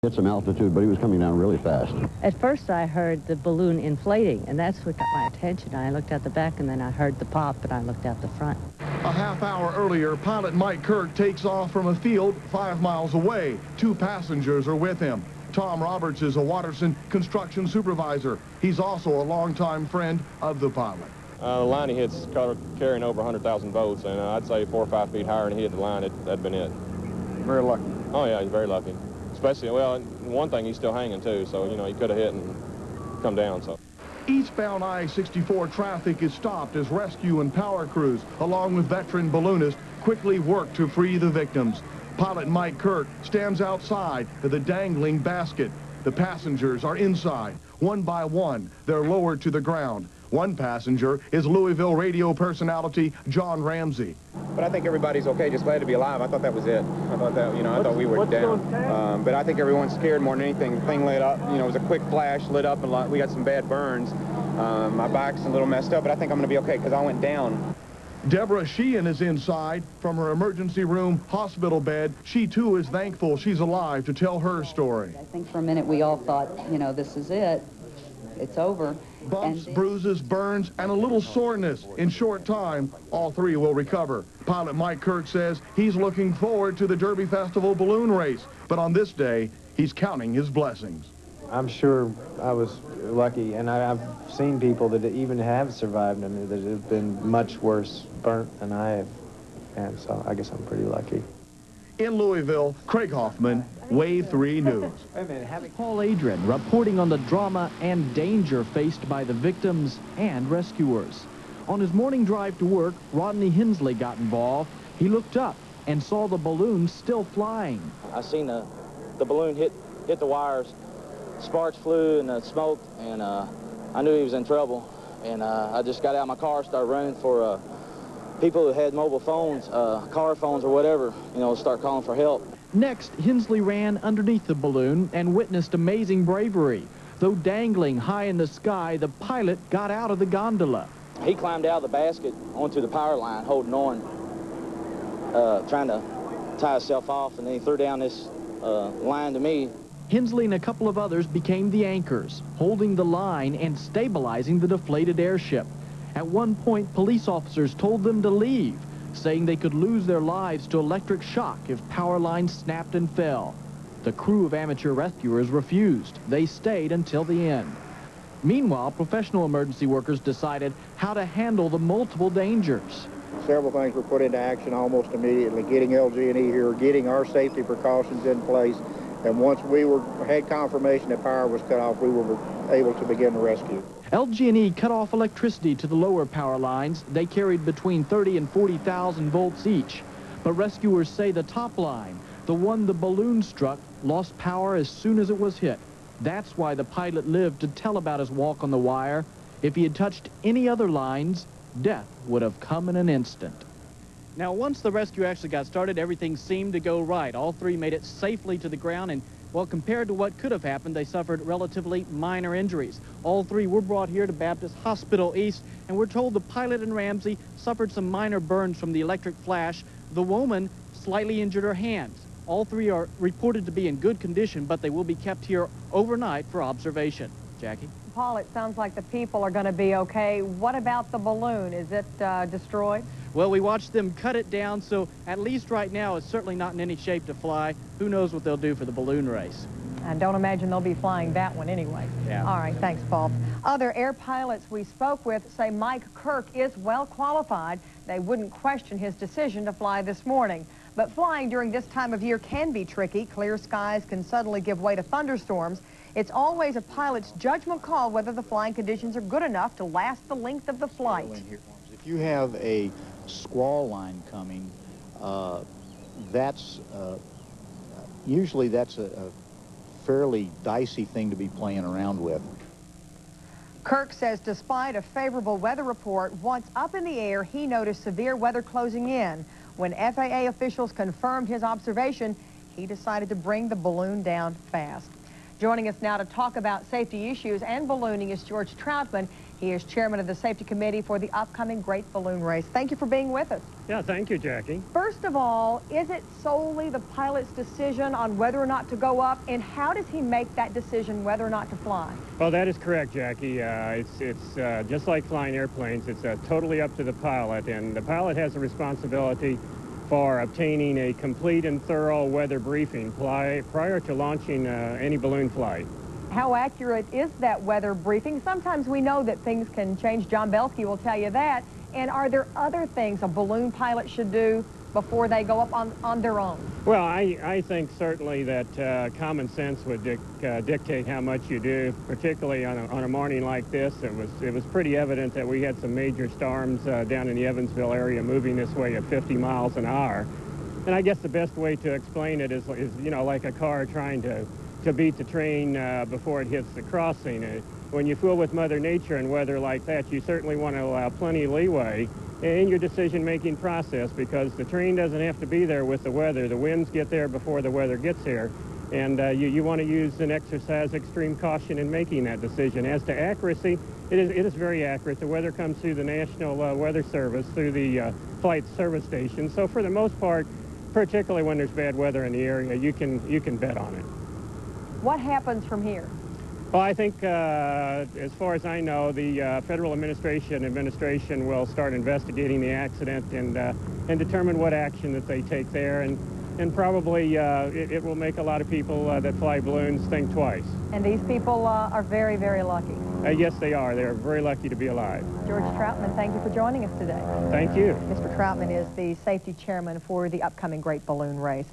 Hit some altitude, but he was coming down really fast. At first I heard the balloon inflating, and that's what got my attention. I looked out the back, and then I heard the pop, and I looked out the front. A half hour earlier, pilot Mike Kirk takes off from a field 5 miles away. 2 passengers are with him. Tom Roberts is a Watterson construction supervisor. He's also a longtime friend of the pilot. The line he hits carrying over 100,000 volts, and I'd say 4 or 5 feet higher than he hit the line, that'd been it. Very lucky. Oh, yeah, he's very lucky. Especially, well, one thing, he's still hanging, too, so, you know, he could have hit and come down, so. Eastbound I-64 traffic is stopped as rescue and power crews, along with veteran balloonists, quickly work to free the victims. Pilot Mike Kirk stands outside of the dangling basket. The passengers are inside. One by one, they're lowered to the ground. One passenger is Louisville radio personality John Ramsey. But I think everybody's okay, just glad to be alive. I thought that was it. I thought that, you know, I thought we were down. But I think everyone's scared more than anything. The thing lit up, you know, it was a quick flash, lit up, and we got some bad burns. My back's a little messed up, but I think I'm going to be okay because I went down. Deborah Sheehan is inside from her emergency room hospital bed. She, too, is thankful she's alive to tell her story. I think for a minute we all thought, you know, this is it. It's over. Bumps, bruises, burns, and a little soreness. In short time, all 3 will recover. Pilot Mike Kirk says he's looking forward to the Derby Festival balloon race. But on this day, he's counting his blessings. I'm sure I was lucky, and I've seen people that even have survived and that have been much worse burnt than I have. And so I guess I'm pretty lucky. In Louisville, Craig Hoffman, WAVE-TV News. Paul Adrian reporting on the drama and danger faced by the victims and rescuers. On his morning drive to work, Rodney Hensley got involved. He looked up and saw the balloon still flying. I seen the balloon hit the wires. Sparks flew and the smoke, and I knew he was in trouble. And I just got out of my car, started running for people who had mobile phones, car phones or whatever, you know, start calling for help. Next, Hensley ran underneath the balloon and witnessed amazing bravery. Though dangling high in the sky, the pilot got out of the gondola. He climbed out of the basket onto the power line, holding on, trying to tie himself off, and then he threw down this line to me. Hensley and a couple of others became the anchors, holding the line and stabilizing the deflated airship. At one point, police officers told them to leave, saying they could lose their lives to electric shock if power lines snapped and fell. The crew of amateur rescuers refused. They stayed until the end. Meanwhile, professional emergency workers decided how to handle the multiple dangers. Several things were put into action almost immediately, getting LG&E here, getting our safety precautions in place, and once we had confirmation that power was cut off, we were able to begin the rescue. LG&E cut off electricity to the lower power lines. They carried between 30 and 40,000 volts each. But rescuers say the top line, the one the balloon struck, lost power as soon as it was hit. That's why the pilot lived to tell about his walk on the wire. If he had touched any other lines, death would have come in an instant. Now, once the rescue actually got started, everything seemed to go right. All 3 made it safely to the ground, and, well, compared to what could have happened, they suffered relatively minor injuries. All 3 were brought here to Baptist Hospital East, and we're told the pilot and Ramsey suffered some minor burns from the electric flash. The woman slightly injured her hands. All 3 are reported to be in good condition, but they will be kept here overnight for observation. Jackie? Paul, it sounds like the people are going to be okay. What about the balloon? Is it destroyed? Well, we watched them cut it down, so at least right now it's certainly not in any shape to fly. Who knows what they'll do for the balloon race? I don't imagine they'll be flying that one anyway. Yeah. All right, thanks, Paul. Other air pilots we spoke with say Mike Kirk is well qualified. They wouldn't question his decision to fly this morning. But flying during this time of year can be tricky. Clear skies can suddenly give way to thunderstorms. It's always a pilot's judgment call whether the flying conditions are good enough to last the length of the flight. If you have a squall line coming, usually that's a fairly dicey thing to be playing around with. Kirk says despite a favorable weather report, once up in the air, he noticed severe weather closing in. When FAA officials confirmed his observation, he decided to bring the balloon down fast. Joining us now to talk about safety issues and ballooning is George Troutman. He is chairman of the safety committee for the upcoming Great Balloon Race. Thank you for being with us. Yeah, thank you, Jackie. First of all, is it solely the pilot's decision on whether or not to go up, and how does he make that decision whether or not to fly? Well, that is correct, Jackie. It's just like flying airplanes. It's totally up to the pilot, and the pilot has a responsibility for obtaining a complete and thorough weather briefing prior to launching any balloon flight. How accurate is that weather briefing? Sometimes we know that things can change. John Belsky will tell you that. And are there other things a balloon pilot should do before they go up on their own? Well, I think certainly that common sense would dictate how much you do, particularly on a morning like this. It was pretty evident that we had some major storms down in the Evansville area moving this way at 50 miles an hour. And I guess the best way to explain it is you know, like a car trying to beat the train before it hits the crossing. When you fool with Mother Nature and weather like that, you certainly want to allow plenty of leeway in your decision-making process, because the train doesn't have to be there with the weather. The winds get there before the weather gets here, and you want to use and exercise extreme caution in making that decision. As to accuracy, it is very accurate. The weather comes through the National Weather Service, through the flight service station. So for the most part, particularly when there's bad weather in the area, you can bet on it. What happens from here? Well, I think, as far as I know, the Federal Administration will start investigating the accident and determine what action that they take there, and probably it will make a lot of people that fly balloons think twice. And these people are very, very lucky. Yes, they are. They're very lucky to be alive. George Troutman, thank you for joining us today. Thank you. Mr. Troutman is the safety chairman for the upcoming Great Balloon Race.